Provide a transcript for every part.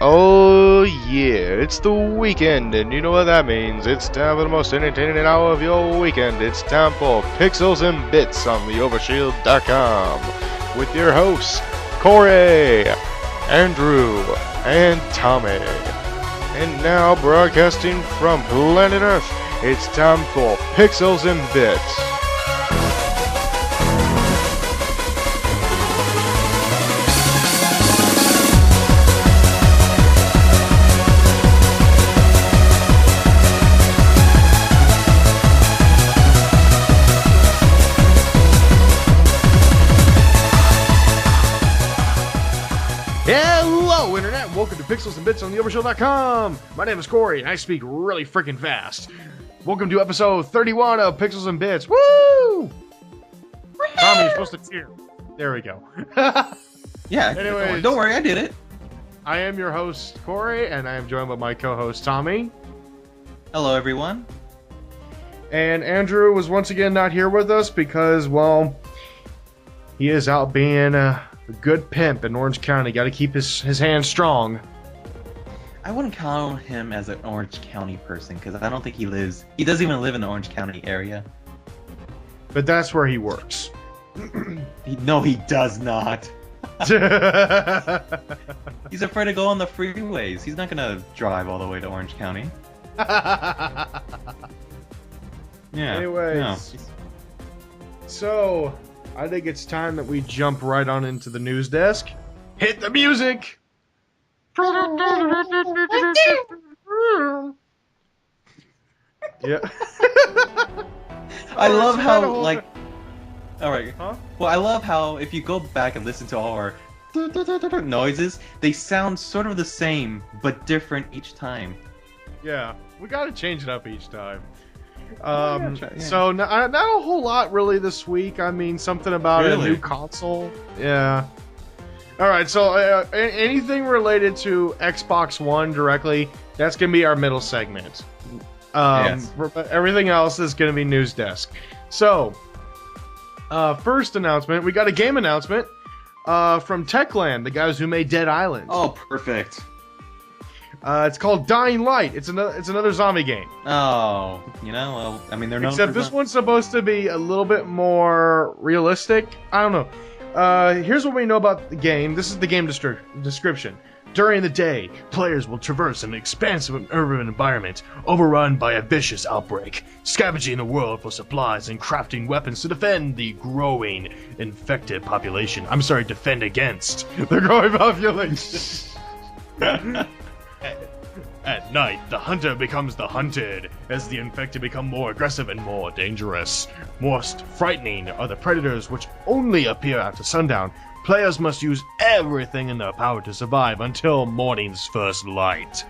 Oh yeah, it's the weekend, and you know what that means. It's time for the most entertaining hour of your weekend. It's time for Pixels and Bits on the Overshield.com with your hosts, Corey, Andrew, and Tommy. And now, broadcasting from planet Earth, it's time for Pixels and Bits. Hello, Internet! Welcome to Pixels and Bits on the Overshield.com! My name is Corey, and I speak really freaking fast. Welcome to episode 31 of Pixels and Bits. Woo! Tommy, you're supposed to cheer. There we go. Yeah, Anyways, don't worry, I did it. I am your host, Corey, and I am joined by my co-host, Tommy. Hello, everyone. And Andrew was once again not here with us because, well, he is out being a good pimp in Orange County. Got to keep his hands strong. I wouldn't count him as an Orange County person because I don't think he doesn't even live in the Orange County area. But that's where he works. No, he does not. He's afraid to go on the freeways. He's not gonna drive all the way to Orange County. Yeah. Anyways, no. So I think it's time that we jump right on into the news desk. Hit the music! Yeah. I love how, whole like... Alright. Huh? Well, I love how, if you go back and listen to all our noises, they sound sort of the same, but different each time. Yeah, we gotta change it up each time. Yeah. So not a whole lot really this week. I mean, something about a new console. Yeah. All right. So anything related to Xbox One directly, that's gonna be our middle segment. Yes. Everything else is gonna be news desk. So, first announcement, we got a game announcement from Techland, the guys who made Dead Island. Oh, perfect. It's called Dying Light. It's another zombie game. Oh, well, I mean, they're known Except for this one's supposed to be a little bit more realistic. I don't know. Here's what we know about the game. This is the game description. During the day, players will traverse an expansive urban environment overrun by a vicious outbreak, scavenging the world for supplies and crafting weapons to defend the growing infected population. I'm sorry, defend against the growing population. At night, the hunter becomes the hunted, as the infected become more aggressive and more dangerous. Most frightening are the predators, which only appear after sundown. Players must use everything in their power to survive until morning's first light.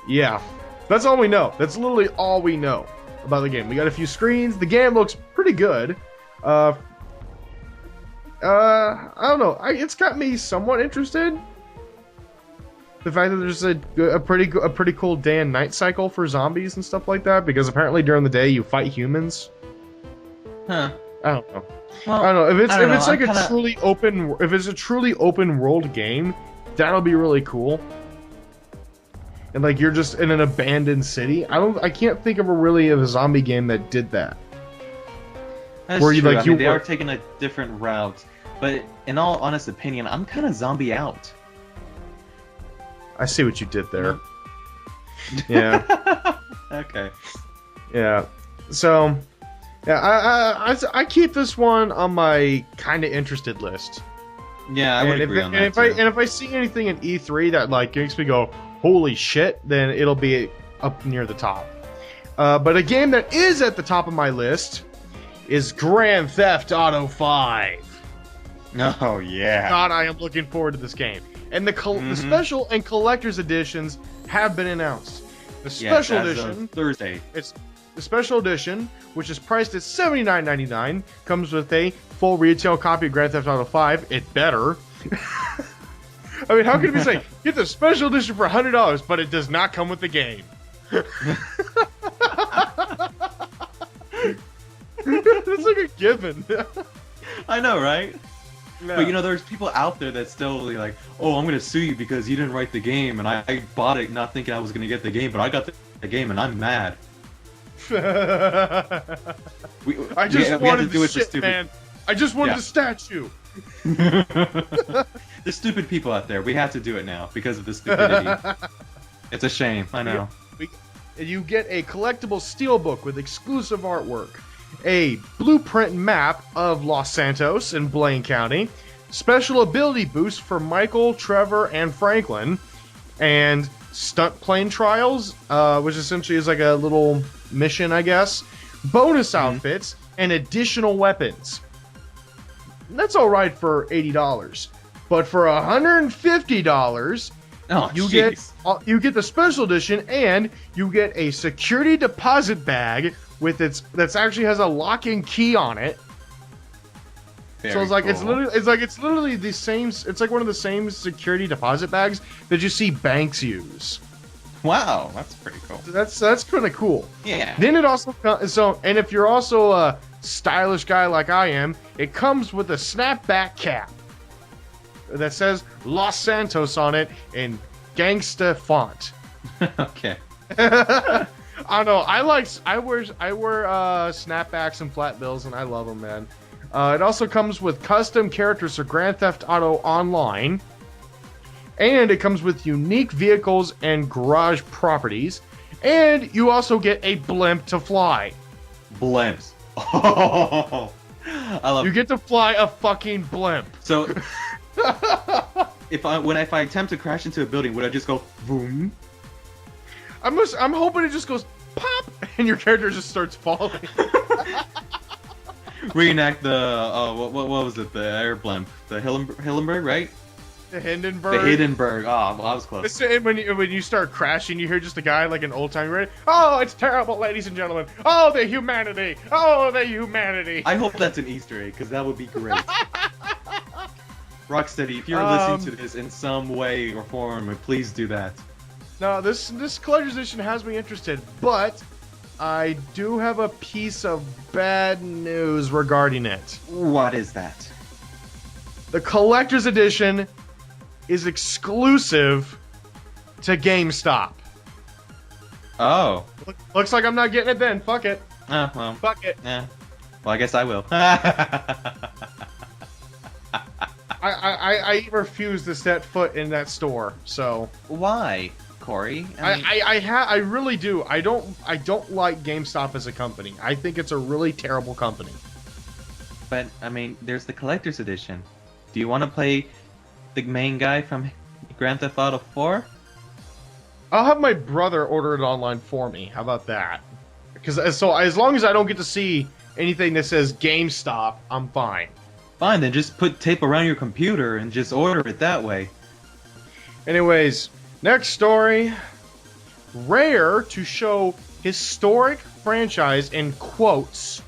Yeah, that's all we know. That's literally all we know about the game. We got a few screens. The game looks pretty good. I don't know. It's got me somewhat interested. The fact that there's a pretty cool day and night cycle for zombies and stuff like that, because apparently during the day you fight humans. Huh. I don't know. Well, I don't know if it's like kinda... a truly open world game, that'll be really cool. And like you're just in an abandoned city. I can't think of a zombie game that did that. That's true. They are taking a different route, but in all honest opinion, I'm kind of zombie out. I see what you did there. Yeah. Okay. Yeah. So, yeah, I keep this one on my kind of interested list. Yeah, I would agree on that. And if I see anything in E3 that like makes me go, holy shit, then it'll be up near the top. But a game that is at the top of my list is Grand Theft Auto 5. Oh yeah. God, I am looking forward to this game. And the special and collector's editions have been announced. The special edition Thursday. It's the special edition, which is priced at $79.99, comes with a full retail copy of Grand Theft Auto 5. It better. I mean, how can we say get the special edition for $100, but it does not come with the game? It's like a given. I know, right? Yeah. But there's people out there that still like, oh, I'm gonna sue you because you didn't write the game, and I bought it not thinking I was gonna get the game, but I got the game, and I'm mad. I just we had to wanted do the it for shit, stupid. man. I just wanted Yeah. the statue. There's stupid people out there. We have to do it now because of the stupidity. It's a shame. I know. You get a collectible steelbook with exclusive artwork, a blueprint map of Los Santos in Blaine County, special ability boost for Michael, Trevor, and Franklin, and stunt plane trials, which essentially is like a little mission, I guess, bonus outfits, and additional weapons. That's all right for $80, but for $150, you get the special edition, and you get a security deposit bag with that actually has a lock-in key on it. Very so it's like cool. it's literally the same. It's like one of the same security deposit bags that you see banks use. Wow, that's pretty cool. So that's kind of cool. Yeah. Then it also and if you're also a stylish guy like I am, it comes with a snapback cap that says Los Santos on it in gangsta font. Okay. I don't know. I wear snapbacks and flat bills, and I love them, man. It also comes with custom characters for Grand Theft Auto Online, and it comes with unique vehicles and garage properties, and you also get a blimp to fly. Blimps. Oh, I love. You get to fly a fucking blimp. So, if I attempt to crash into a building, would I just go boom? I'm hoping it just goes pop, and your character just starts falling. Reenact the what was it? The air blimp, the Hillenberg, right? The Hindenburg. The Hindenburg. Oh, well, I was close. When you start crashing, you hear just a guy like an old time ready. Oh, it's terrible, ladies and gentlemen. Oh, the humanity. Oh, the humanity. I hope that's an Easter egg, because that would be great. Rocksteady, if you're listening to this in some way or form, please do that. No, this collector's edition has me interested, but I do have a piece of bad news regarding it. What is that? The collector's edition is exclusive to GameStop. Oh. Looks like I'm not getting it then. Fuck it. Well. Fuck it. Yeah. Well, I guess I will. I refuse to set foot in that store. So Why, Corey? I really do. I don't like GameStop as a company. I think it's a really terrible company. But I mean, there's the collector's edition. Do you want to play the main guy from Grand Theft Auto 4? I'll have my brother order it online for me. How about that? Because as long as I don't get to see anything that says GameStop, I'm fine. Fine, then just put tape around your computer and just order it that way. Anyways, next story. Rare to show historic franchise in quotes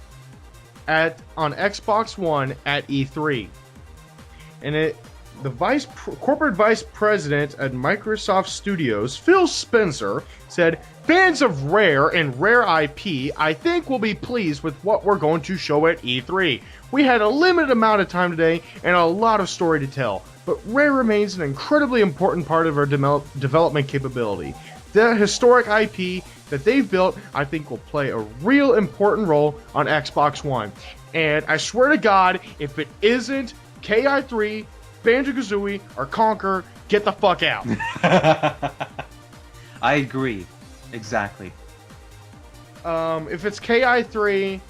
on Xbox One at E3. And the corporate vice president at Microsoft Studios, Phil Spencer, said, "Fans of Rare and Rare IP, I think, will be pleased with what we're going to show at E3. We had a limited amount of time today and a lot of story to tell, but Rare remains an incredibly important part of our development capability. The historic IP that they've built, I think, will play a real important role on Xbox One. And I swear to God, if it isn't KI3, Banjo-Kazooie, or Conker, get the fuck out." I agree. Exactly. If it's KI3,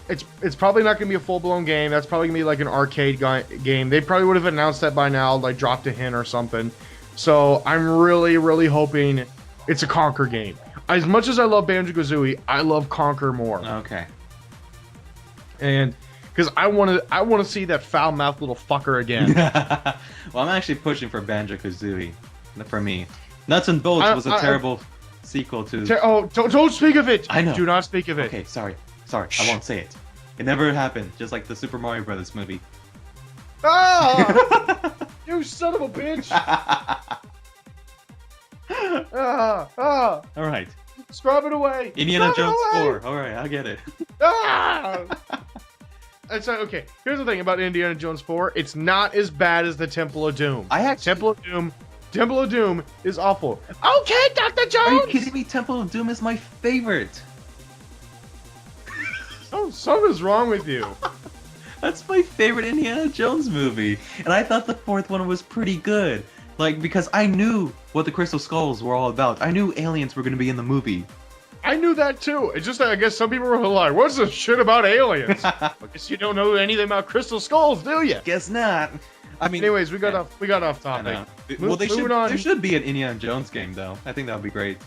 it's probably not going to be a full-blown game. That's probably going to be like an arcade game. They probably would have announced that by now, like dropped a hint or something. So I'm really, really hoping it's a Conker game. As much as I love Banjo-Kazooie, I love Conker more. Okay. And because I want to see that foul-mouthed little fucker again. Well, I'm actually pushing for Banjo-Kazooie. For me, Nuts and Bolts was a terrible sequel to. Don't speak of it. I know. Do not speak of it. Okay, sorry. I won't say it. It never happened. Just like the Super Mario Brothers movie. Ah! You son of a bitch! All right. Scrub it away. Indiana Scrub it Jones away! 4. All right, I get it. Ah! It's okay. Here's the thing about Indiana Jones 4. It's not as bad as the Temple of Doom. Temple of Doom is awful. Okay, Dr. Jones! Are you kidding me? Temple of Doom is my favorite. Oh, something's wrong with you. That's my favorite Indiana Jones movie. And I thought the fourth one was pretty good. Like, because I knew what the Crystal Skulls were all about. I knew aliens were going to be in the movie. I knew that too. It's just that I guess some people were like, what's this shit about aliens? I guess you don't know anything about Crystal Skulls, do you? Guess not. I mean, anyways, we got off topic. Well, moving on. There should be an Indiana Jones game, though. I think that would be great.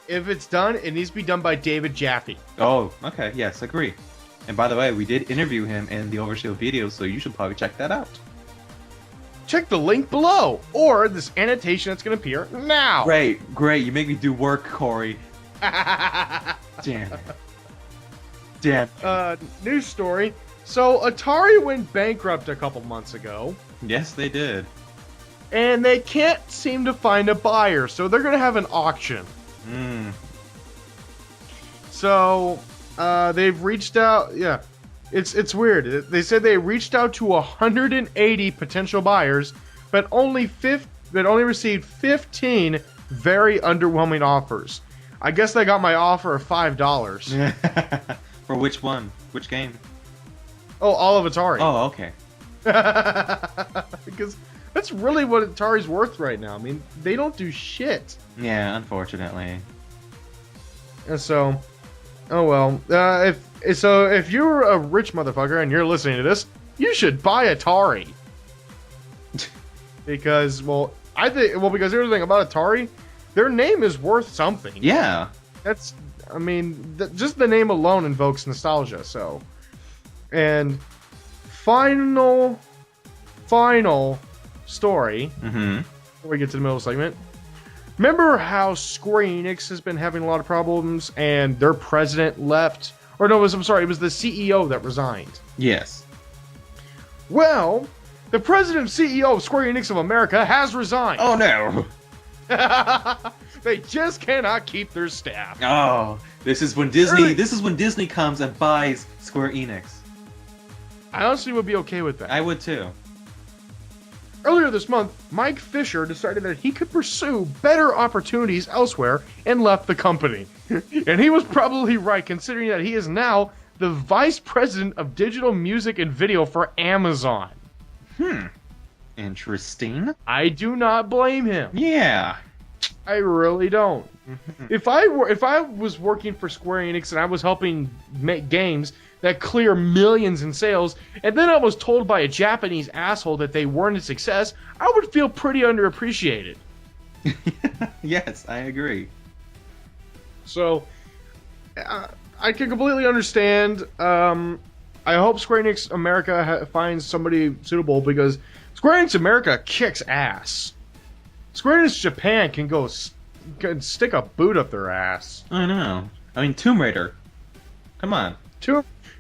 If it's done, it needs to be done by David Jaffe. Oh, okay. Yes, agree. And by the way, we did interview him in the Overshield video, so you should probably check that out. Check the link below, or this annotation that's going to appear now. Great. You make me do work, Corey. Damn it. News story. So Atari went bankrupt a couple months ago. Yes, they did. And they can't seem to find a buyer, so they're going to have an auction. So they've reached out. Yeah, it's weird. They said they reached out to 180 potential buyers, but only received 15 very underwhelming offers. I guess they got my offer of $5. For which one? Which game? Oh, all of Atari. Oh, okay. Because that's really what Atari's worth right now. I mean, they don't do shit. Yeah, unfortunately. And so, oh well. If you're a rich motherfucker and you're listening to this, you should buy Atari. Because because here's the thing about Atari. Their name is worth something. Yeah. Just the name alone invokes nostalgia, so. And final story, before we get to the middle segment. Remember how Square Enix has been having a lot of problems and their president left? Or no, it was the CEO that resigned. Yes. Well, the president and CEO of Square Enix of America has resigned. Oh no. They just cannot keep their staff. Oh, this is when Disney comes and buys Square Enix. I honestly would be okay with that. I would too. Earlier this month, Mike Fisher decided that he could pursue better opportunities elsewhere and left the company. And he was probably right, considering that he is now the vice president of digital music and video for Amazon. Interesting. I do not blame him. Yeah. I really don't. If I was working for Square Enix and I was helping make games that clear millions in sales, and then I was told by a Japanese asshole that they weren't a success, I would feel pretty underappreciated. Yes, I agree. So, I can completely understand. I hope Square Enix America finds somebody suitable, because Square Enix America kicks ass. Square Enix Japan can stick a boot up their ass. I know. I mean, Tomb Raider. Come on.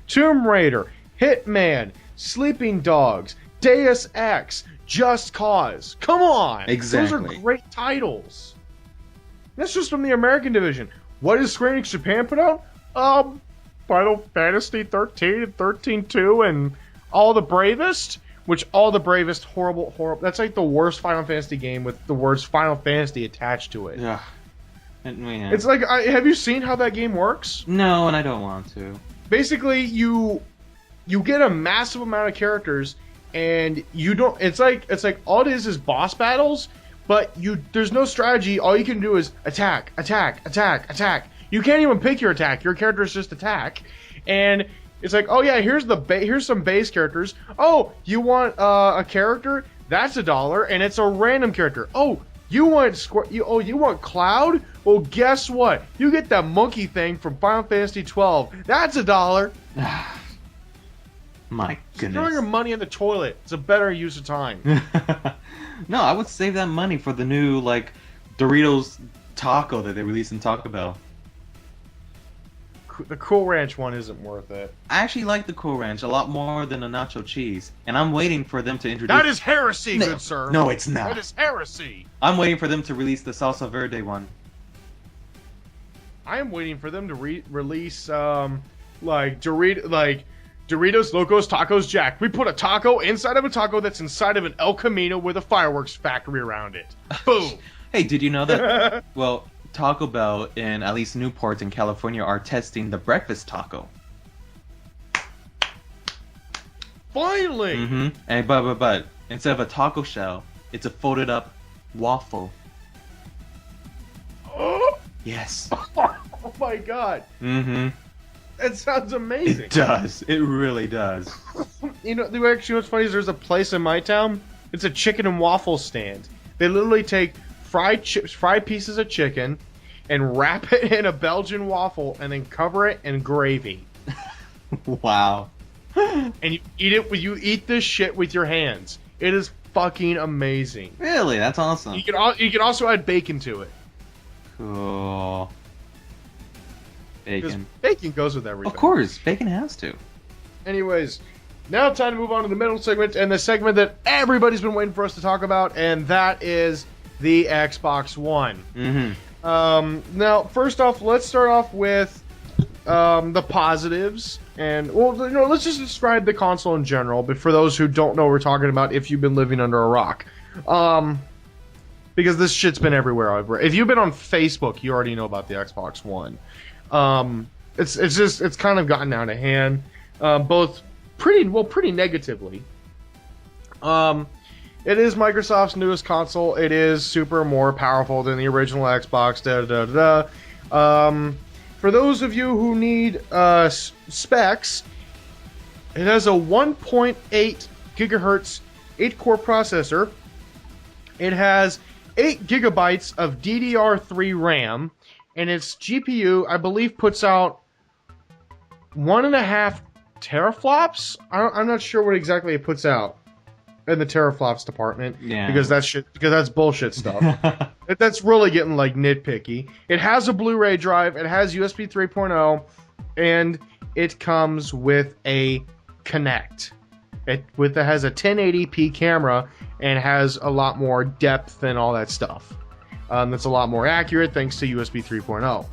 Tomb Raider, Hitman, Sleeping Dogs, Deus Ex, Just Cause. Come on! Exactly. Those are great titles. That's just from the American division. What does Square Enix Japan put out? Final Fantasy 13 and 13-2 and All the Bravest? Which, All the Bravest, horrible. That's like the worst Final Fantasy game with the worst Final Fantasy attached to it. Yeah. It's like, have you seen how that game works? No, and I don't want to. Basically, you get a massive amount of characters, and you don't. It's like all it is boss battles, but there's no strategy. All you can do is attack. You can't even pick your attack. Your characters just attack, and it's like, oh yeah, here's some base characters. Oh, you want a character? That's $1, and it's a random character. Oh, you want Cloud? Well, guess what? You get that monkey thing from Final Fantasy 12. That's $1. My goodness. Throw your money in the toilet. It's a better use of time. No, I would save that money for the new Doritos taco that they released in Taco Bell. The Cool Ranch one isn't worth it. I actually like the Cool Ranch a lot more than the nacho cheese, and I'm waiting for them to introduce... That is heresy, good sir. No, it's not. That is heresy. I'm waiting for them to release the Salsa Verde one. I am waiting for them to release Dorito, Doritos, Locos, Tacos, Jack. We put a taco inside of a taco that's inside of an El Camino with a fireworks factory around it. Boom. Hey, did you know that? Well, Taco Bell in at least Newport in California are testing the breakfast taco. Finally. Mm-hmm. And but instead of a taco shell, it's a folded up waffle. Oh Yes. my god. Mm-hmm. That sounds amazing. It does. It really does. You know, actually, what's funny is there's a place in my town. It's a chicken and waffle stand. They literally take fried pieces of chicken, and wrap it in a Belgian waffle, and then cover it in gravy. Wow. And you eat this shit with your hands. It is fucking amazing. Really? That's awesome. You can also add bacon to it. Cool. Because Bacon. bacon goes with everything. Of course, bacon has to. Anyways, now time to move on to the middle segment, and the segment that everybody's been waiting for us to talk about, and that is the Xbox One. Mm-hmm. Now, first off, let's start off with the positives, and well, you know, let's just describe the console in general. But for those who don't know, what we're talking about if you've been living under a rock, because this shit's been everywhere. If you've been on Facebook, you already know about the Xbox One. It's kind of gotten out of hand, both pretty negatively. It is Microsoft's newest console. It is super more powerful than the original Xbox. For those of you who need specs, it has a 1.8 gigahertz 8-core processor. It has 8 gigabytes of DDR3 RAM, and its GPU, I believe, puts out 1.5 teraflops. I'm not sure what exactly it puts out in the teraflops department. Yeah. Because that's bullshit stuff. That's really getting like nitpicky. It has a Blu-ray drive. It has USB 3.0, and it comes with a Kinect. It has a 1080p camera and has a lot more depth and all that stuff. That's a lot more accurate thanks to USB 3.0.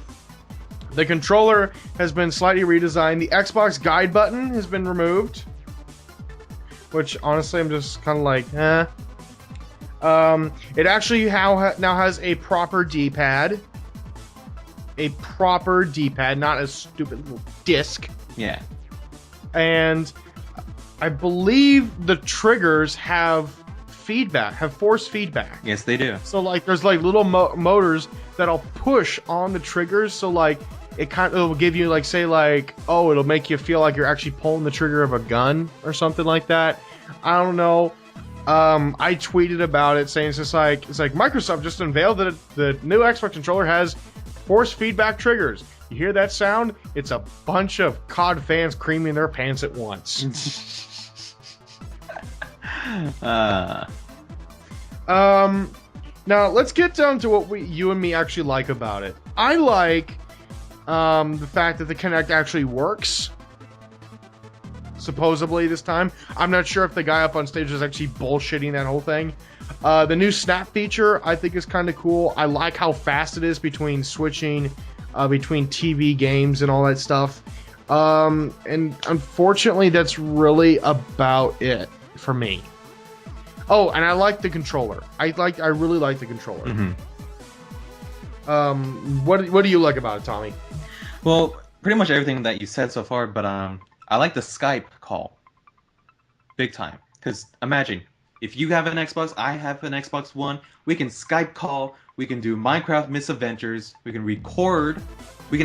The controller has been slightly redesigned. The Xbox guide button has been removed, which honestly I'm just kind of like, eh. It actually now has a proper D-pad. A proper D-pad, not a stupid little disc. Yeah. And I believe the triggers have force feedback. Yes, they do. So like there's like little motors that'll push on the triggers, so like it'll give you like, say like, oh, it'll make you feel like you're actually pulling the trigger of a gun or something like that. I don't know. I tweeted about it saying it's like Microsoft just unveiled that the new Xbox controller has force feedback triggers. You hear that sound? It's a bunch of COD fans creaming their pants at once. Now let's get down to what you and me actually like about it. I like the fact that the Kinect actually works. Supposedly this time. I'm not sure if the guy up on stage is actually bullshitting that whole thing. The new snap feature I think is kind of cool. I like how fast it is between switching between TV games and all that stuff. And unfortunately that's really about it for me. Oh, and I like the controller. I really like the controller. Mm-hmm. What do you like about it, Tommy? Well, pretty much everything that you said so far, but I like the Skype call. Big time. Because imagine, if you have an Xbox, I have an Xbox One, we can Skype call, we can do Minecraft misadventures, we can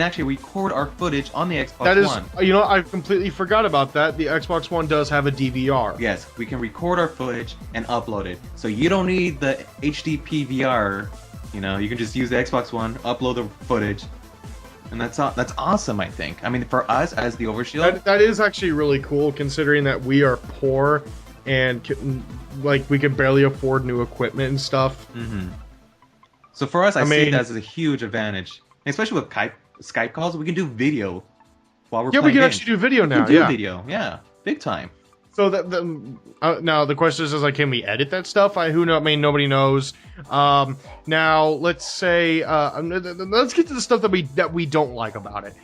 actually record our footage on the Xbox One. You know, I completely forgot about that. The Xbox One does have a DVR. Yes, we can record our footage and upload it. So you don't need the HD PVR, you know, you can just use the Xbox One, upload the footage, and that's awesome, I think. I mean, for us as the Overshield, that is actually really cool, considering that we are poor and we can barely afford new equipment and stuff. Mm-hmm. So for us, I see it as a huge advantage, especially with Skype calls. We can do video while we're playing. Yeah, we can games. actually do video now. We can do video, yeah, big time. So now the question is like, can we edit that stuff? Who knows? I mean, nobody knows. Now let's say let's get to the stuff that we don't like about it.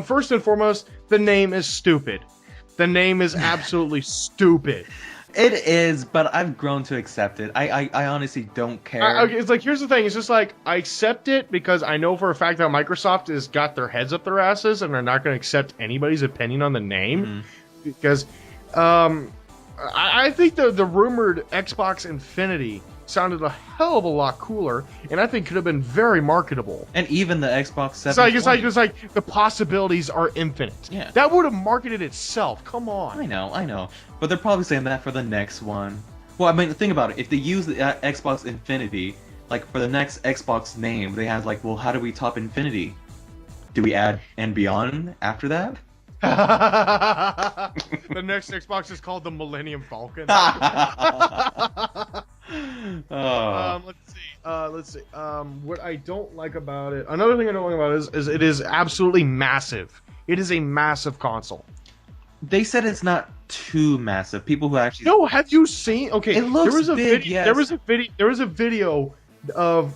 First and foremost, the name is stupid. The name is absolutely stupid. It is, but I've grown to accept it. I honestly don't care. Okay, it's like, here's the thing. It's just like, I accept it because I know for a fact that Microsoft has got their heads up their asses and they're not going to accept anybody's opinion on the name. Mm-hmm. Because I think the rumored Xbox Infinity sounded a hell of a lot cooler, and I think could have been very marketable. And even the Xbox 720. It's like the possibilities are infinite. Yeah. That would have marketed itself. Come on. I know. But they're probably saying that for the next one. Well, I mean, think about it. If they use the Xbox Infinity, like for the next Xbox name, they had like, well, how do we top Infinity? Do we add and beyond after that? The next Xbox is called the Millennium Falcon. Let's see. What I don't like about it. Another thing I don't like about it is it is absolutely massive. It is a massive console. They said it's not too massive. People who actually No, have you seen? Okay, it looks there was a big. video. Yes. There was a video of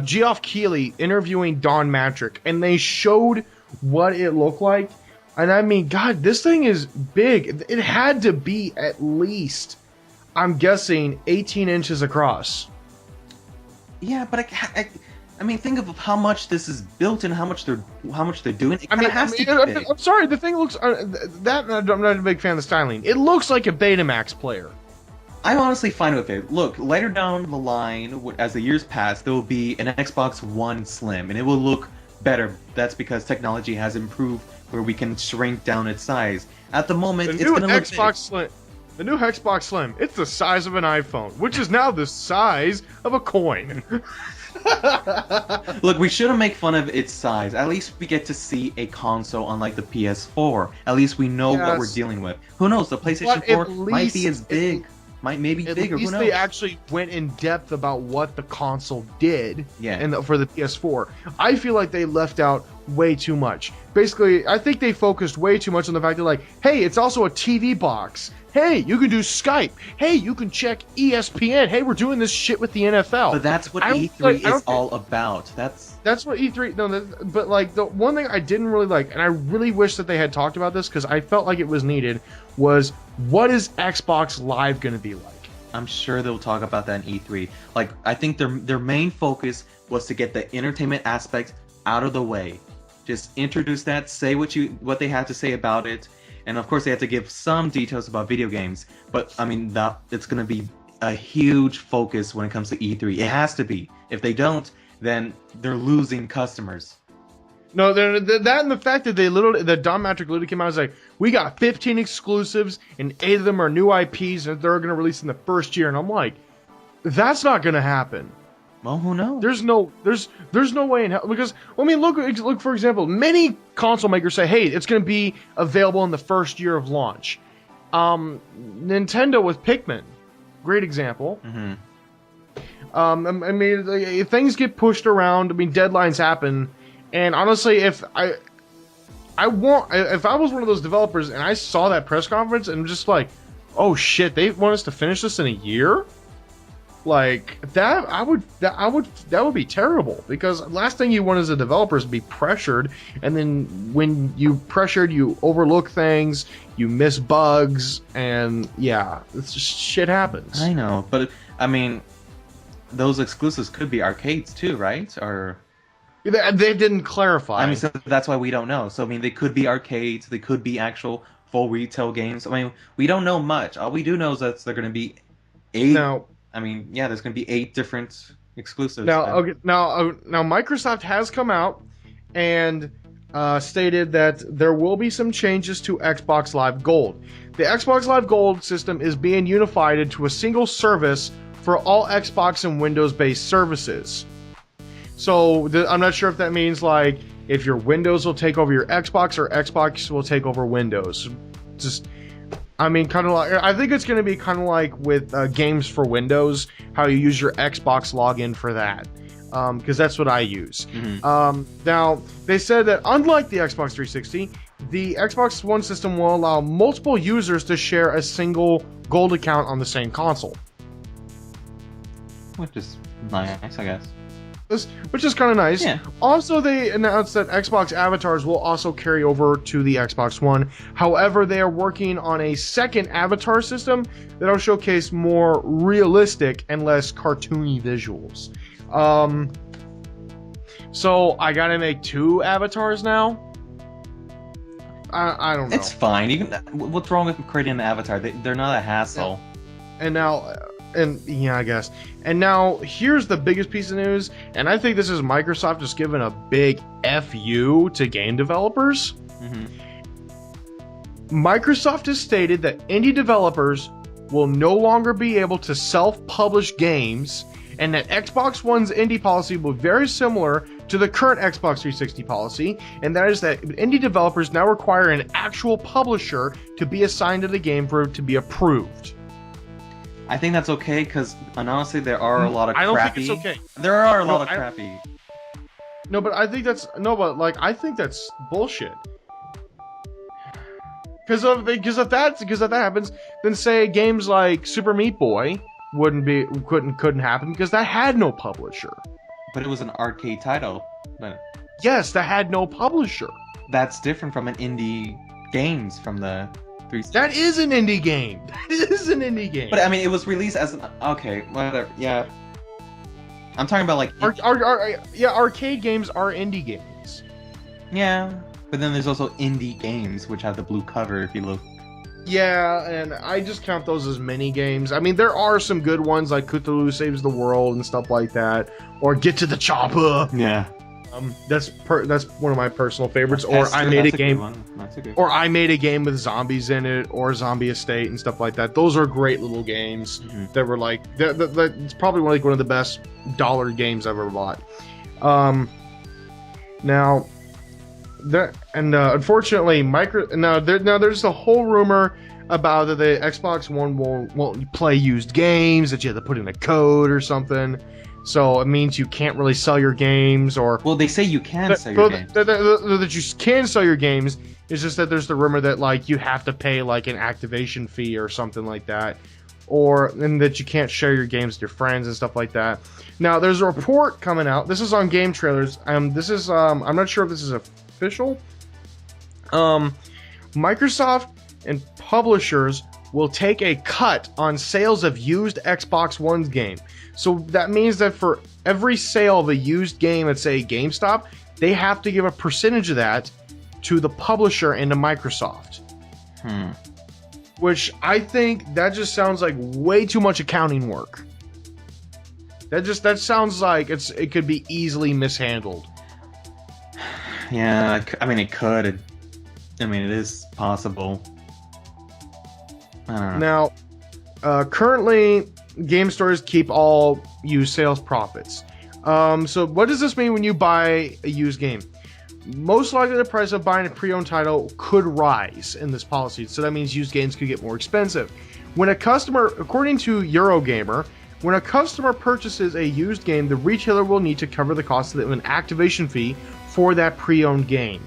Geoff Keighley interviewing Don Matrick, and they showed what it looked like. And I mean, God, this thing is big. It had to be at least, I'm guessing, 18 inches across. Yeah, but I mean, think of how much this is built and how much they're doing. It has to be big. I'm sorry, the thing looks I'm not a big fan of the styling. It looks like a Betamax player. I'm honestly fine with it. Look, later down the line, as the years pass, there will be an Xbox One Slim, and it will look better. That's because technology has improved, where we can shrink down its size. At the moment, it's going to look big. Slim. The new Xbox Slim, it's the size of an iPhone, which is now the size of a coin. Look, we shouldn't make fun of its size. At least we get to see a console unlike the PS4. At least we know what we're dealing with. Who knows? The PlayStation 4 might be as big. Might maybe bigger. At least Who knows? they actually went in depth about what the console did. Yeah. For the PS4, I feel like they left out way too much. Basically, I think they focused way too much on the fact that, like, hey, it's also a TV box. Hey, you can do Skype. Hey, you can check ESPN. Hey, we're doing this shit with the NFL. But that's what E3 is all about. That's what E3. No, but like the one thing I didn't really like, and I really wish that they had talked about this because I felt like it was needed, was what is Xbox Live going to be like? I'm sure they'll talk about that in E3. Like, I think their main focus was to get the entertainment aspect out of the way. Just introduce that, say what they had to say about it, and of course they had to give some details about video games. But I mean, it's going to be a huge focus when it comes to E3. It has to be. If they don't, then they're losing customers. No, that and the fact that that Don Matrick literally came out and was like, we got 15 exclusives and 8 of them are new IPs and they're going to release in the first year. And I'm like, that's not going to happen. Well, who knows? There's no way in hell, because I mean, look for example, many console makers say, hey, it's going to be available in the first year of launch. Nintendo with Pikmin, great example. Mm-hmm. I mean, things get pushed around. I mean, deadlines happen. And honestly, if I was one of those developers and I saw that press conference and just like, oh shit, they want us to finish this in a year, like that would be terrible, because last thing you want as a developer is to be pressured, and then when you pressured, you overlook things, you miss bugs, and yeah, it's just shit happens. I know, but I mean, those exclusives could be arcades too, right? Or they didn't clarify. I mean, so that's why we don't know. So I mean, they could be arcades, they could be actual full retail games. I mean, we don't know much. All we do know is that they're going to be 8. Now, I mean, yeah, there's going to be 8 different exclusives. Now, Microsoft has come out and stated that there will be some changes to Xbox Live Gold. The Xbox Live Gold system is being unified into a single service for all Xbox and Windows-based services. So I'm not sure if that means like if your Windows will take over your Xbox or Xbox will take over Windows. I mean, kind of like, I think it's going to be kind of like with games for Windows, how you use your Xbox login for that, because that's what I use. Mm-hmm. Now, they said that unlike the Xbox 360, the Xbox One system will allow multiple users to share a single gold account on the same console. Which is nice, I guess. which is kind of nice. Yeah. Also, they announced that Xbox avatars will also carry over to the Xbox One. However, they are working on a second avatar system that'll showcase more realistic and less cartoony visuals. So I gotta make 2 avatars now. I don't know. It's fine. You can. What's wrong with creating an avatar? They're not a hassle. And now, I guess. And now, here's the biggest piece of news, and I think this is Microsoft just giving a big FU to game developers. Microsoft has stated that indie developers will no longer be able to self-publish games, and that Xbox One's indie policy will be very similar to the current Xbox 360 policy, and that is that indie developers now require an actual publisher to be assigned to the game for it to be approved. I think that's okay because honestly, there are a lot of crappy. I don't think it's okay. There are a lot of crappy. No, but I think that's I think that's bullshit. Because if that happens, then say games like Super Meat Boy couldn't happen because that had no publisher. But it was an arcade title. But yes, that had no publisher. That's different from an indie games from the 360. That is an indie game. That is an indie game. But I mean, it was released as an okay, whatever. Yeah, I'm talking about like arcade games are indie games. Yeah, but then there's also indie games which have the blue cover. If you look. Yeah, and I just count those as mini games. I mean, there are some good ones like Cthulhu Saves the World and stuff like that, or Get to the Chopper. Yeah. That's one of my personal favorites. Or I made a game, or I made a game with zombies in it, or Zombie Estate and stuff like that. Those are great little games that were like it's probably one of the best dollar games I've ever bought. Now, unfortunately, there's a whole rumor about that the Xbox One won't play used games, that you have to put in a code or something. So it means you can't really sell your games, or well, they say you can sell your games. That you can sell your games. It's just that there's the rumor that like you have to pay like an activation fee or something like that, and that you can't share your games with your friends and stuff like that. Now there's a report coming out. This is on Game Trailers. I'm not sure if this is official. Microsoft and publishers will take a cut on sales of used Xbox One's game. So that means that for every sale of a used game at, say, GameStop, they have to give a percentage of that to the publisher and to Microsoft. Which I think that just sounds like way too much accounting work. That sounds like it could be easily mishandled. Yeah, I mean, it could. I mean, it is possible. I don't know. Now, currently, game stores keep all used sales profits. So what does this mean when you buy a used game? Most likely the price of buying a pre-owned title could rise in this policy. So that means used games could get more expensive. When a customer, according to Eurogamer, when a customer purchases a used game, the retailer will need to cover the cost of an activation fee for that pre-owned game.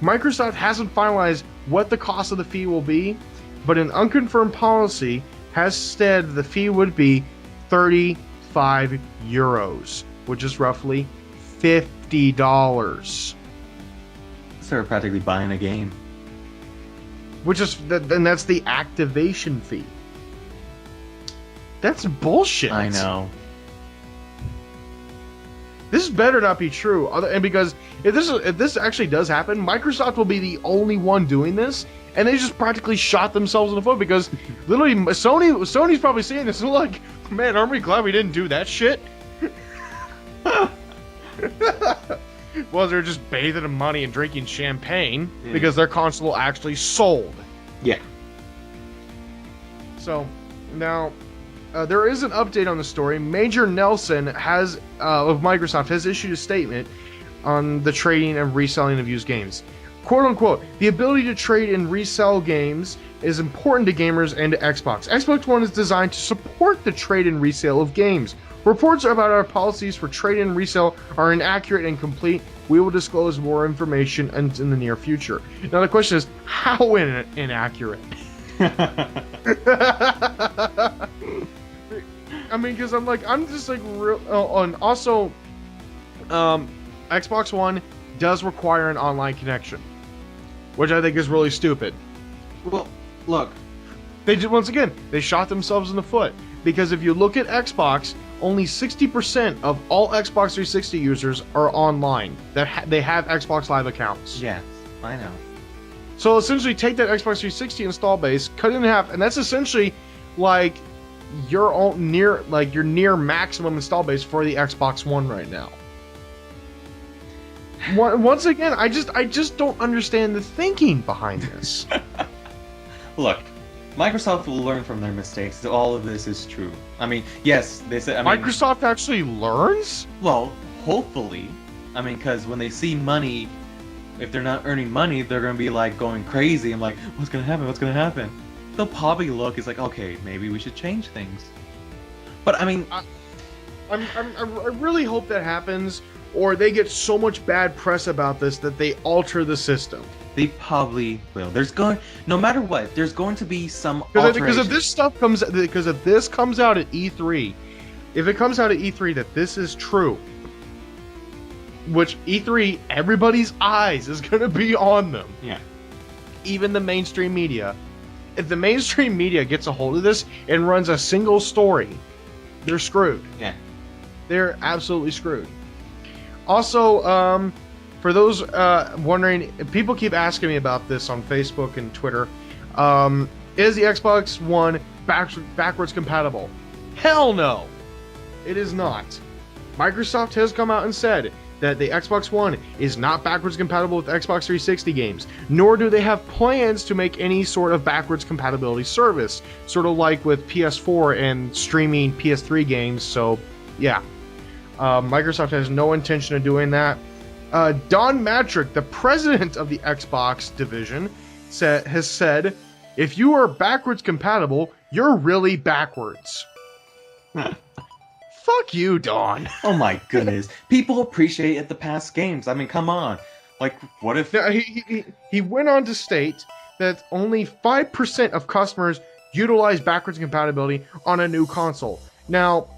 Microsoft hasn't finalized what the cost of the fee will be, but an unconfirmed policy has said the fee would be 35 euros, which is roughly $50. So they're practically buying a game. Then that's the activation fee. That's bullshit. I know. This better not be true, and because if this actually does happen, Microsoft will be the only one doing this, and they just practically shot themselves in the foot because literally Sony's probably seeing this and like, man, aren't we glad we didn't do that shit? Well, they're just bathing in money and drinking champagne because their console actually sold. Yeah. So now. There is an update on the story. Major Nelson of Microsoft has issued a statement on the trading and reselling of used games. Quote unquote, the ability to trade and resell games is important to gamers and to Xbox. Xbox One is designed to support the trade and resale of games. Reports about our policies for trade and resale are inaccurate and incomplete. We will disclose more information in the near future. Now the question is, how inaccurate? I mean, because I'm just like real. And also, Xbox One does require an online connection, which I think is really stupid. Well, look, Once again, they shot themselves in the foot, because if you look at Xbox, only 60% of all Xbox 360 users are online, that they have Xbox Live accounts. yes, I know. So essentially take that Xbox 360 install base, cut it in half, and that's essentially like your near maximum install base for the Xbox One right now. Once again, I just don't understand the thinking behind this. Look, Microsoft will learn from their mistakes. All of this is true. I mean, yes, they said. I mean, Microsoft actually learns? well, hopefully. I mean, because when they see money, if they're not earning money, they're gonna be like going crazy. I'm like, what's gonna happen? What's gonna happen? They'll probably look. It's like, okay, maybe we should change things. But I mean, I really hope that happens, or they get so much bad press about this that they alter the system. they probably will. No matter what, there's going to be some Because if this comes out at E3, if it comes out at E3 that this is true, which E3, everybody's eyes is going to be on them. Yeah. Even the mainstream media. If the mainstream media gets a hold of this and runs a single story, they're screwed. Yeah. They're absolutely screwed. Also, for those wondering, people keep asking me about this on Facebook and Twitter. Is the Xbox One backwards compatible? Hell no! It is not. Microsoft has come out and said that the Xbox One is not backwards compatible with Xbox 360 games, nor do they have plans to make any sort of backwards compatibility service, sort of like with PS4 and streaming PS3 games. So, yeah. Microsoft has no intention of doing that. Don Matrick, the president of the Xbox division, has said, if you are backwards compatible, you're really backwards. Fuck you, Don. Oh my goodness. People appreciate the past games. I mean, come on. Like, what if... Now, he went on to state that only 5% of customers utilize backwards compatibility on a new console. Now,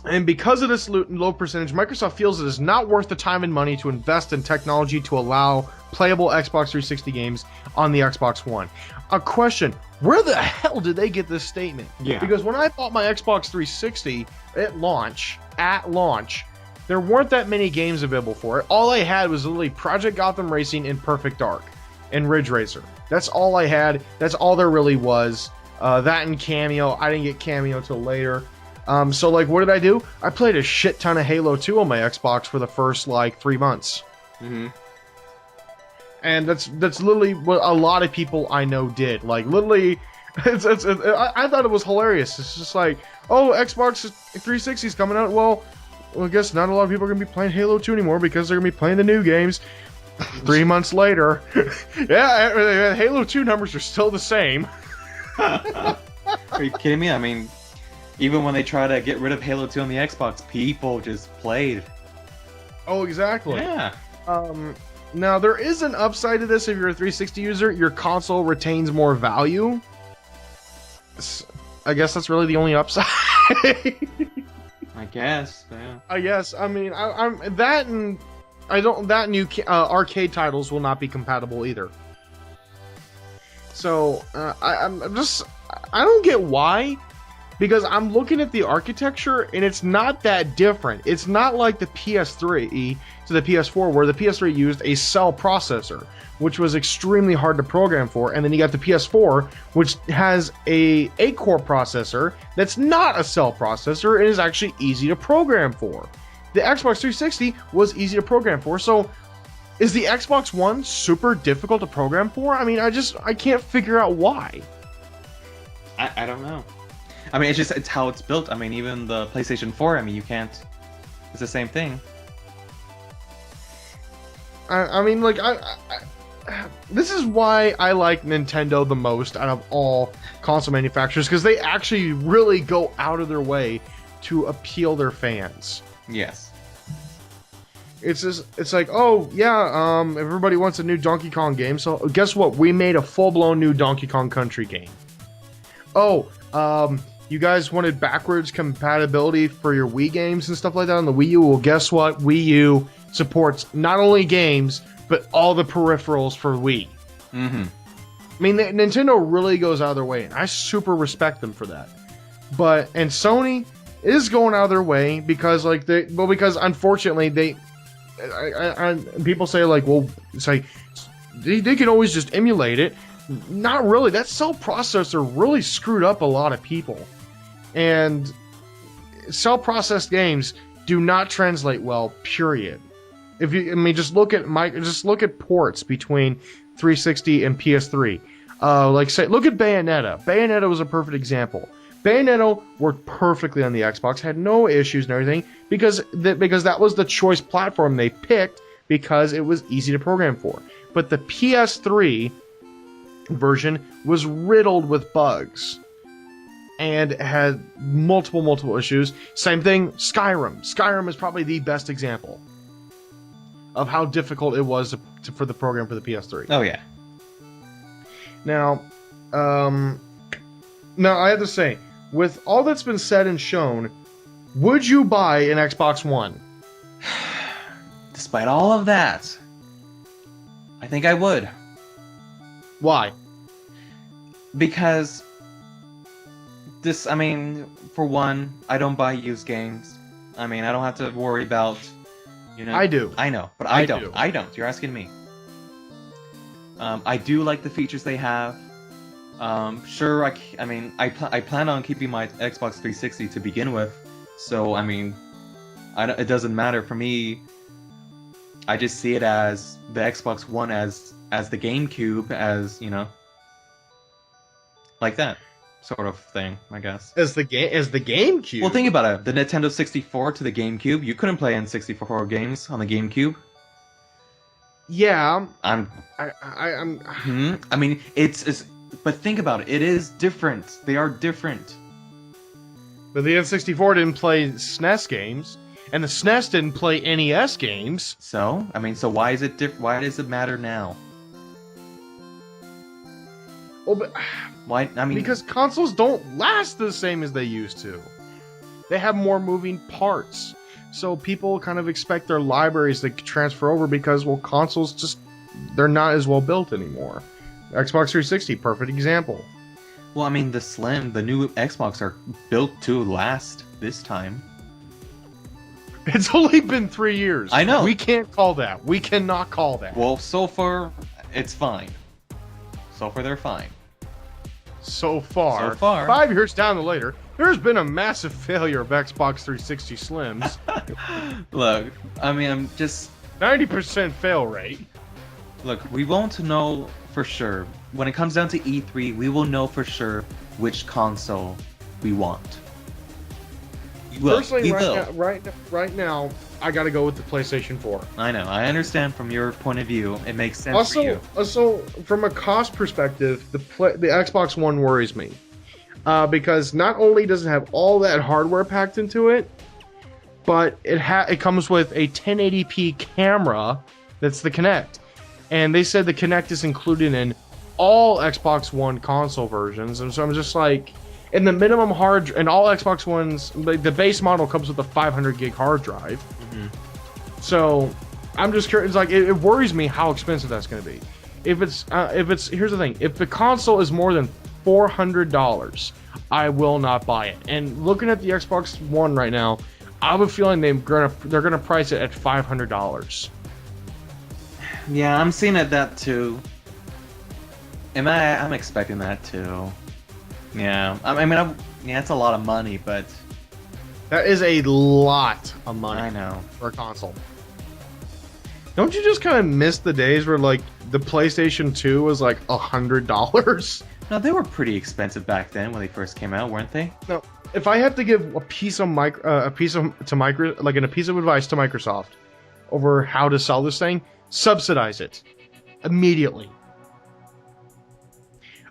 and because of this low percentage, Microsoft feels it is not worth the time and money to invest in technology to allow playable Xbox 360 games on the Xbox One. A question, where the hell did they get this statement? Yeah. Because when I bought my Xbox 360 at launch, there weren't that many games available for it. All I had was literally Project Gotham Racing and Perfect Dark and Ridge Racer. That's all I had. That's all there really was. That and Cameo. I didn't get Cameo till later. So, like, what did I do? I played a shit ton of Halo 2 on my Xbox for the first, 3 months. Mm-hmm. And that's literally what a lot of people I know did. Like, literally, I thought it was hilarious. It's just like, oh, Xbox 360 is coming out. Well, I guess not a lot of people are going to be playing Halo 2 anymore because they're going to be playing the new games. 3 months later, yeah, Halo 2 numbers are still the same. Are you kidding me? I mean, even when they try to get rid of Halo 2 on the Xbox, people just played. Oh, exactly. Yeah. Now, there is an upside to this. If you're a 360 user, your console retains more value. I guess that's really the only upside. I guess. Yeah. I guess. I mean, that new arcade titles will not be compatible either. So I don't get why. Because I'm looking at the architecture, and it's not that different. It's not like the PS3 to the PS4, where the PS3 used a cell processor, which was extremely hard to program for, and then you got the PS4, which has a 8-core processor that's not a cell processor, and is actually easy to program for. The Xbox 360 was easy to program for, so is the Xbox One super difficult to program for? I mean, I can't figure out why. I don't know. I mean, it's how it's built. I mean, even the PlayStation 4, I mean, you can't... It's the same thing. I mean, like, this is why I like Nintendo the most out of all console manufacturers, because they actually really go out of their way to appeal their fans. Yes. It's like, oh, yeah, everybody wants a new Donkey Kong game, so guess what? We made a full-blown new Donkey Kong Country game. Oh, You guys wanted backwards compatibility for your Wii games and stuff like that on the Wii U. Well, guess what? Wii U supports not only games, but all the peripherals for Wii. Mm-hmm. I mean, Nintendo really goes out of their way, and I super respect them for that. And Sony is going out of their way because, because unfortunately people say like, well, it's like they can always just emulate it. Not really. That cell processor really screwed up a lot of people, and cell processed games do not translate well. Period. Just look at ports between 360 and PS3. Look at Bayonetta. Bayonetta was a perfect example. Bayonetta worked perfectly on the Xbox, had no issues and everything because that was the choice platform they picked because it was easy to program for. But the PS3 version was riddled with bugs and had multiple issues. Same thing, Skyrim. Skyrim is probably the best example of how difficult it was for the program for the PS3. Oh yeah. Now I have to say, with all that's been said and shown, would you buy an Xbox One? Despite all of that, I think I would. Why? Because for one, I don't buy used games. I don't have to worry about, I do. I know, but I don't. I don't. You're asking me. I do like the features they have. Sure, I plan on keeping my Xbox 360 to begin with, so it doesn't matter for me. I just see it as the Xbox One as the GameCube, as like that sort of thing, I guess. As the GameCube. Well, think about it. The Nintendo 64 to the GameCube, you couldn't play N64 games on the GameCube. Yeah. It's but think about it. It is different. They are different. But the N64 didn't play SNES games, and the SNES didn't play NES games. So why is it why does it matter now? Well, but why? Because consoles don't last the same as they used to. They have more moving parts. So people kind of expect their libraries to transfer over because, well, consoles they're not as well built anymore. Xbox 360, perfect example. Well, the new Xbox are built to last this time. It's only been 3 years. I know. We can't call that. We cannot call that. Well, so far, it's fine. So far, they're fine. So far. 5 years down the later, there's been a massive failure of Xbox 360 Slims. Look, I'm just... 90% fail rate. Look, we won't know for sure. When it comes down to E3, we will know for sure which console we want. Personally, right now, I gotta go with the PlayStation 4. I know. I understand from your point of view. It makes sense for you. Also, from a cost perspective, the Xbox One worries me. Because not only does it have all that hardware packed into it, but it comes with a 1080p camera that's the Kinect. And they said the Kinect is included in all Xbox One console versions. And so I'm just like, in the minimum and all Xbox Ones, the base model comes with a 500 gig hard drive. Mm-hmm. So I'm just curious, it worries me how expensive that's going to be. Here's the thing, if the console is more than $400, I will not buy it. And looking at the Xbox One right now, I have a feeling they're gonna price it at $500. Yeah, I'm seeing that too. I'm expecting that too. Yeah, it's a lot of money, but that is a lot of money. I know, for a console. Don't you just kind of miss the days where the PlayStation 2 was $100? No, they were pretty expensive back then when they first came out, weren't they? No. If I have to give a piece of advice to Microsoft over how to sell this thing, subsidize it immediately.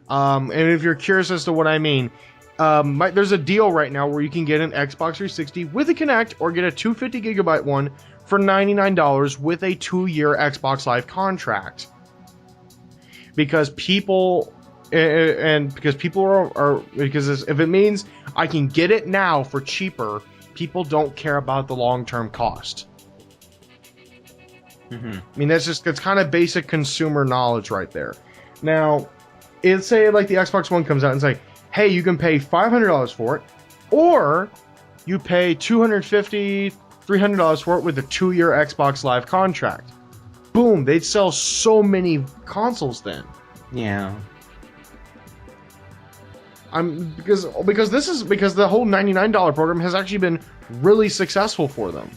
And if you're curious as to what I mean, there's a deal right now where you can get an Xbox 360 with a Kinect or get a 250 gigabyte one for $99 with a 2-year Xbox Live contract. Because people and because people are because if it means I can get it now for cheaper, people don't care about the long-term cost. I mean, that's kind of basic consumer knowledge right there. Now, let's say like the Xbox One comes out and it's like, hey, you can pay $500 for it, or you pay $250, $300 for it with a 2-year Xbox Live contract. Boom, they'd sell so many consoles then. Yeah. Because the whole $99 program has actually been really successful for them.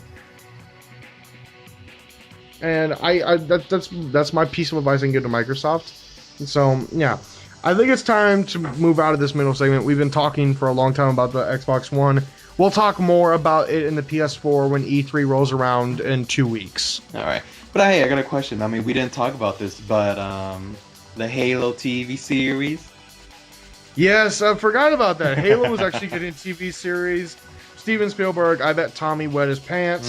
And that's my piece of advice I can give to Microsoft. And so yeah, I think it's time to move out of this middle segment. We've been talking for a long time about the Xbox One. We'll talk more about it in the PS4 when E3 rolls around in 2 weeks. All right. But hey, I got a question. I mean, we didn't talk about this, but the Halo TV series. Yes, I forgot about that. Halo was actually getting a TV series. Steven Spielberg, I bet Tommy wet his pants.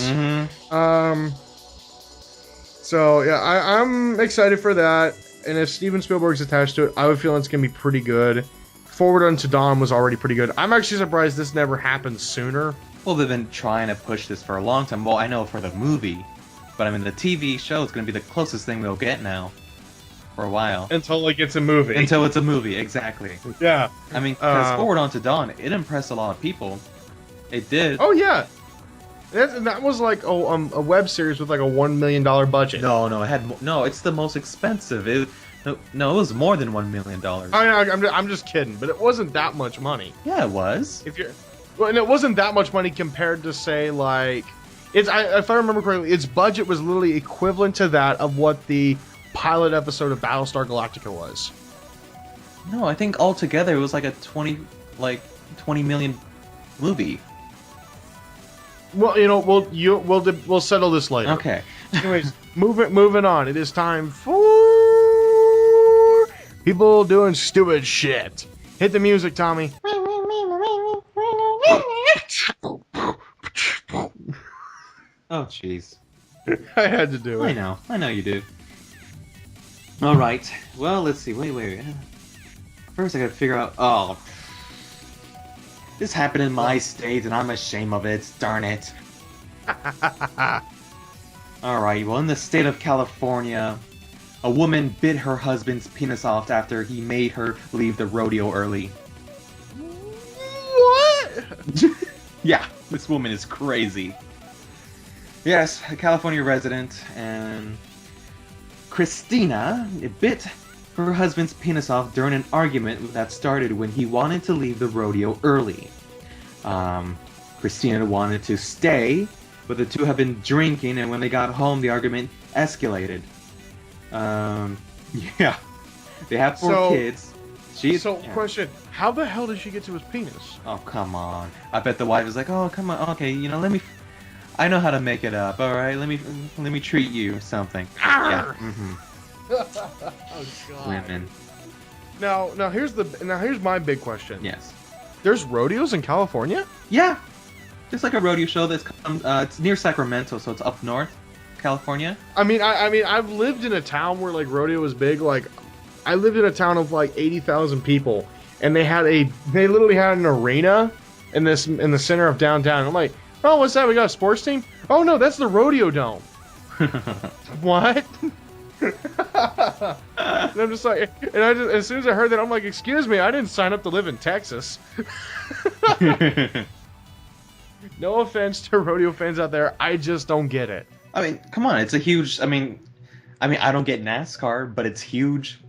So yeah, I'm excited for that. And if Steven Spielberg's attached to it, I would feel it's gonna be pretty good. Forward Unto Dawn was already pretty good. I'm actually surprised this never happened sooner. Well, they've been trying to push this for a long time. Well, I know for the movie, but I mean the TV show is gonna be the closest thing they'll get now. For a while. Until it gets a movie. Until it's a movie, exactly. Yeah. I mean, because Forward Unto Dawn, it impressed a lot of people. It did. Oh, yeah. That was like a web series with like a $1 million budget. No, it had no. It's the most expensive. It was more than $1 million. I'm just kidding, but it wasn't that much money. Yeah, it was. And it wasn't that much money compared to say like, if I remember correctly, its budget was literally equivalent to that of what the pilot episode of Battlestar Galactica was. No, I think altogether it was like a 20 million movie. Well, you know, we'll settle this later. Okay. Anyways, moving on. It is time for people doing stupid shit. Hit the music, Tommy. Oh, jeez. I had to do it. I know you do. All right. Well, let's see. Wait. First, I gotta figure out. Oh, this happened in my state, and I'm ashamed of it. Darn it. All right. Well, in the state of California, a woman bit her husband's penis off after he made her leave the rodeo early. What? Yeah, this woman is crazy. Yes, a California resident and. Christina bit her husband's penis off during an argument that started when he wanted to leave the rodeo early. Christina wanted to stay, but the two had been drinking, and when they got home, the argument escalated. Yeah. They have 4 kids. Question. How the hell did she get to his penis? Oh, come on. I bet the wife was like, oh, come on, okay, let me... I know how to make it up. All right, let me treat you something. Yeah. Oh God. Women. Now here's my big question. Yes. There's rodeos in California? Yeah. Just like a rodeo show that's it's near Sacramento, so it's up north, California. I mean, I've lived in a town where like rodeo was big. Like, I lived in a town of like 80,000 people, and they literally had an arena in the center of downtown. I'm like, oh, what's that? We got a sports team? Oh no, that's the rodeo dome. What? And I'm just like, as soon as I heard that, I'm like, excuse me, I didn't sign up to live in Texas. No offense to rodeo fans out there, I just don't get it. I mean, come on, it's a huge. I mean, I don't get NASCAR, but it's huge.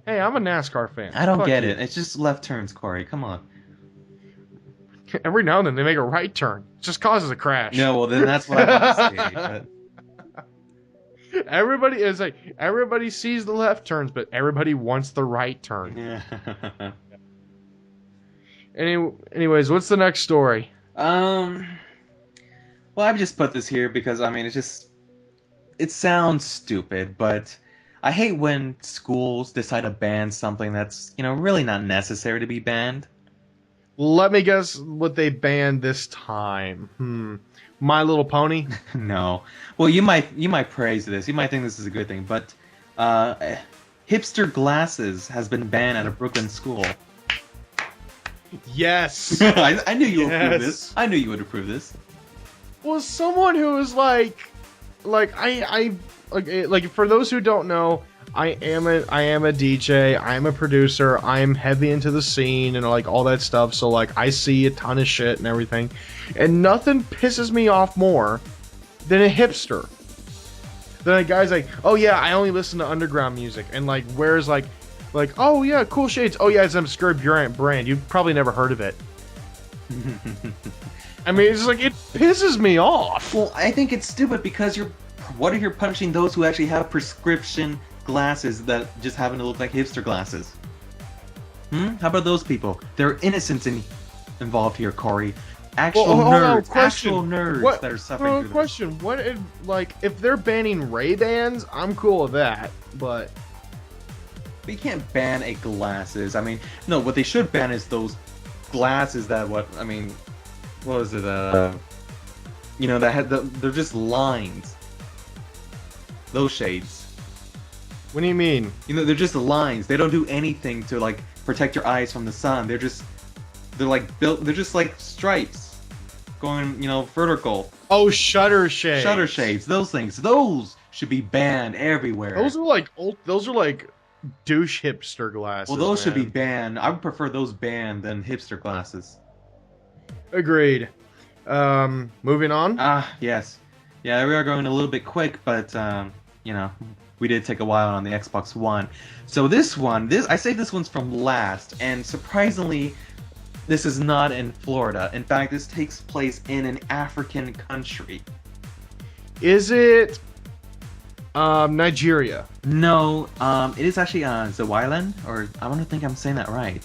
Hey, I'm a NASCAR fan. I don't get it. It's just left turns, Corey. Come on. Every now and then they make a right turn. It just causes a crash. No, well then that's what I want to see. But... Everybody sees the left turns, but everybody wants the right turn. Yeah. Anyways, what's the next story? Well, I've just put this here because it sounds stupid, but I hate when schools decide to ban something that's really not necessary to be banned. Let me guess what they banned this time. My Little Pony? No. Well, you might praise this. You might think this is a good thing, but Hipster Glasses has been banned at a Brooklyn school. Yes. I knew you would approve Yes. this. I knew you would approve this. Well, someone who is like for those who don't know, I am a DJ, I am a producer, I am heavy into the scene and like all that stuff, so like I see a ton of shit and everything. And nothing pisses me off more than a hipster. Then a guy's like, "Oh yeah, I only listen to underground music," and like wears like, "Oh yeah, cool shades. Oh yeah, it's an obscure brand. You've probably never heard of it." I mean, it's just like it pisses me off. Well, I think it's stupid because what if you're punishing those who actually have prescription glasses that just happen to look like hipster glasses? How about those people? There are innocents involved here, Corey. Actual nerds that are suffering through this. Question: what if, like, if they're banning Ray-Bans? I'm cool with that, but you can't ban a glasses. I mean, no. What they should ban is those glasses that what was it? You know, that had they're just lines. Those shades. What do you mean? You know, they're just lines. They don't do anything to like protect your eyes from the sun. They're just like stripes going, you know, vertical. Oh, shutter shades. Shutter shades. Those things. Those should be banned everywhere. Those are like douche hipster glasses. Well, those should be man. banned. I would prefer those banned than hipster glasses. Agreed. Moving on. Yes. Yeah, we are going a little bit quick, but you know, we did take a while on the Xbox One. So I saved this one's from last, and surprisingly, this is not in Florida. In fact, this takes place in an African country. Is it Nigeria? No, it is actually Zawiland, or I want to think I'm saying that right.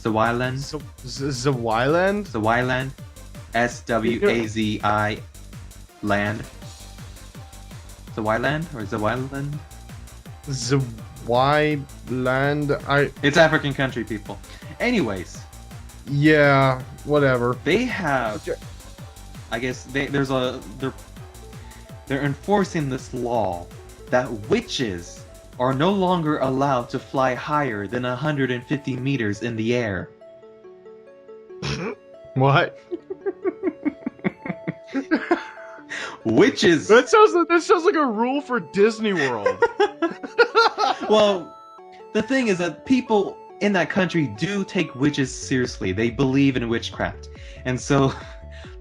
Zawiland. Zawiland? Zawiland. SWAZI land. Zawiland or Zawiland? Zawiland. It's African country, people. Anyways. Yeah, whatever. They have. I guess they're enforcing this law that witches are no longer allowed to fly higher than 150 meters in the air. What? Witches. That sounds like a rule for Disney World. Well, the thing is that people in that country do take witches seriously. They believe in witchcraft, and so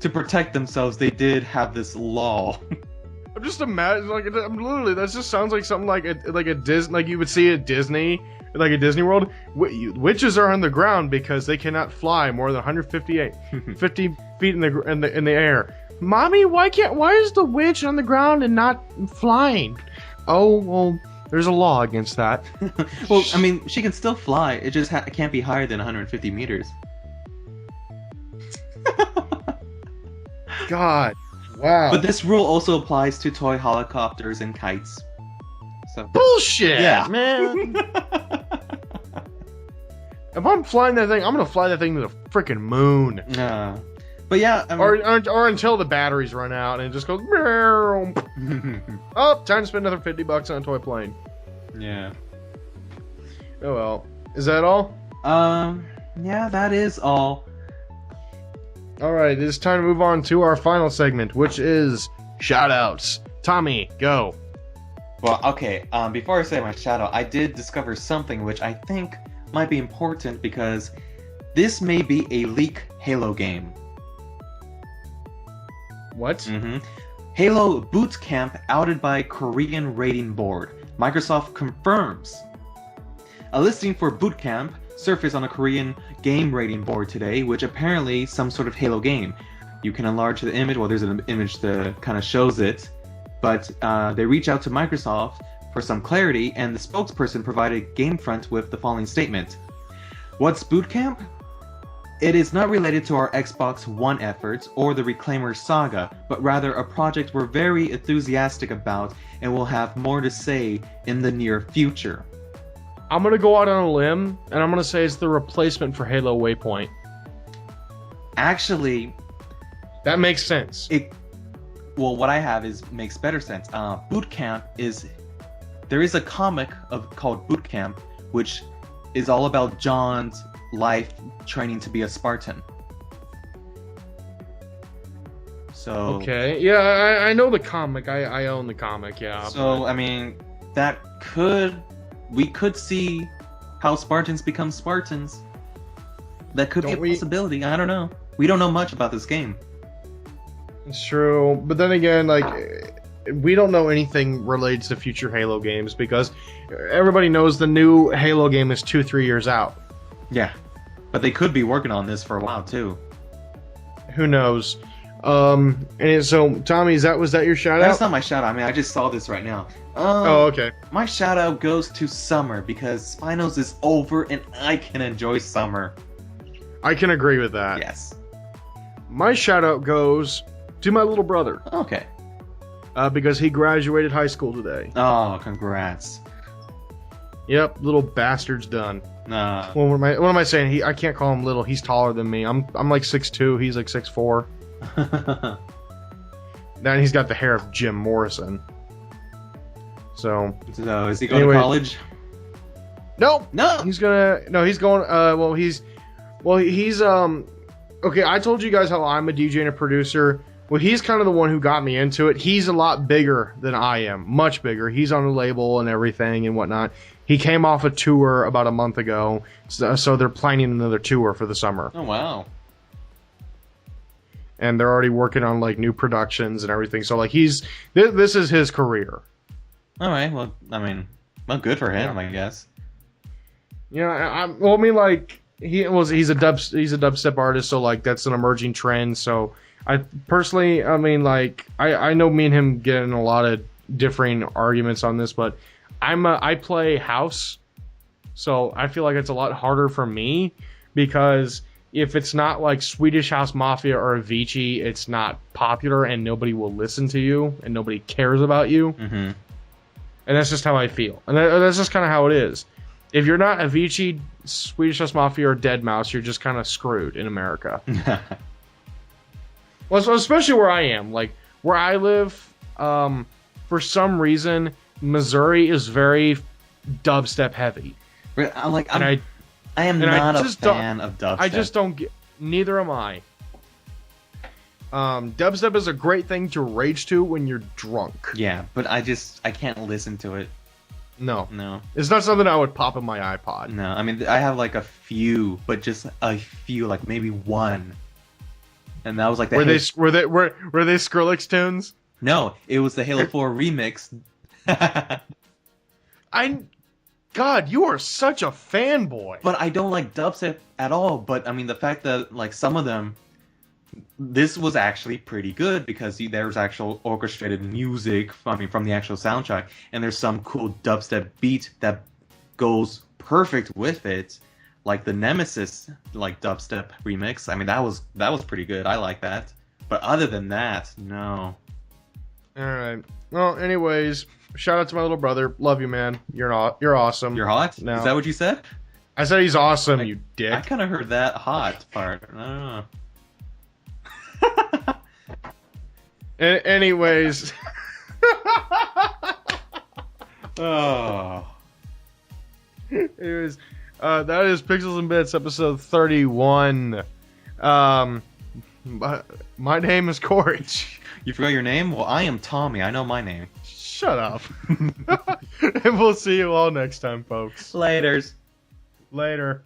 to protect themselves, they did have this law. I'm just imagining, I'm literally. That just sounds like something like a Disney, like you would see at Disney, like a Disney World. Witches are on the ground because they cannot fly more than 150 feet in the air. Mommy, why is the witch on the ground and not flying? Oh, well, there's a law against that. Well, I mean, she can still fly. It just can't be higher than 150 meters. God, wow. But this rule also applies to toy helicopters and kites. So bullshit, yeah, man. If I'm flying that thing, I'm gonna fly that thing to the freaking moon. But yeah, I mean, or until the batteries run out and it just goes. Oh, time to spend another $50 on a toy plane. Yeah. Oh well. Is that all? Yeah, that is all. Alright, it is time to move on to our final segment, which is shoutouts. Tommy, go. Well, okay, before I say my shoutout, I did discover something which I think might be important because this may be a leak Halo game. What? Halo Boot Camp outed by Korean rating board. Microsoft confirms. A listing for Boot Camp surfaced on a Korean game rating board today, which apparently some sort of Halo game. You can enlarge the image. Well, there's an image that kind of shows it, but they reach out to Microsoft for some clarity, and the spokesperson provided Gamefront with the following statement. What's Boot Camp? It is not related to our Xbox One efforts or the Reclaimer saga, but rather a project we're very enthusiastic about and will have more to say in the near future. I'm gonna go out on a limb, and I'm gonna say it's the replacement for Halo Waypoint. Actually, that makes sense. Well, what I have makes better sense. Boot Camp is there is a comic called Boot Camp, which is all about John's life training to be a Spartan. So Okay, yeah, I know the comic. I own the comic. Yeah. So I mean, we could see how Spartans become Spartans. That could be a possibility. I don't know. We don't know much about this game. It's true, but then again, like, we don't know anything related to future Halo games because everybody knows the new Halo game is 2-3 years out. Yeah, but they could be working on this for a while too. Who knows? And so, Tommy, was that your shout out? That's not my shout out. I mean, I just saw this right now. Oh, okay. My shout out goes to summer because Spinos is over and I can enjoy summer. I can agree with that. Yes. My shout out goes to my little brother. Okay. Because he graduated high school today. Oh, congrats. Yep, little bastard's done. Nah. Well, what am I saying? I can't call him little. He's taller than me. I'm like 6'2". He's like 6'4". Now he's got the hair of Jim Morrison. So is he going to college? No. He's going. Okay, I told you guys how I'm a DJ and a producer. Well, he's kind of the one who got me into it. He's a lot bigger than I am, much bigger. He's on a label and everything and whatnot. He came off a tour about a month ago, so they're planning another tour for the summer. Oh wow! And they're already working on like new productions and everything. So like this is his career. All right. Well, I mean, good for him, I guess. Yeah, he's a dubstep artist, so like that's an emerging trend. So I personally, I know me and him get in a lot of differing arguments on this, but I play house, so I feel like it's a lot harder for me because if it's not like Swedish House Mafia or Avicii, it's not popular and nobody will listen to you and nobody cares about you. Mm-hmm. And that's just how I feel, and that's just kind of how it is. If you're not Avicii, Swedish House Mafia, or Deadmau5, you're just kind of screwed in America. Well, so especially where I am, like where I live, for some reason, Missouri is very dubstep heavy. I am not a fan of dubstep. I just don't get. Neither am I. Dubstep is a great thing to rage to when you're drunk. Yeah, but I can't listen to it. No. It's not something I would pop in my iPod. No, I mean, I have like a few, but just a few, like maybe one. And that was like were they Skrillex tunes? No, it was the Halo 4 remix. God, you are such a fanboy. But I don't like dubstep at all. But I mean, the fact that like some of them, this was actually pretty good because there's actual orchestrated music from the actual soundtrack, and there's some cool dubstep beat that goes perfect with it, like the Nemesis like dubstep remix. I mean, that was pretty good. I like that. But other than that, no. All right. Well, anyways, shout out to my little brother. Love you, man. You're awesome. You're hot? No. Is that what you said? I said he's awesome, you dick. I kind of heard that hot part. I don't know. Anyways. Oh. Anyways, that is Pixels and Bits, episode 31. My name is Corey. You forgot your name? Well, I am Tommy. I know my name. Shut up. And we'll see you all next time, folks. Laters. Later.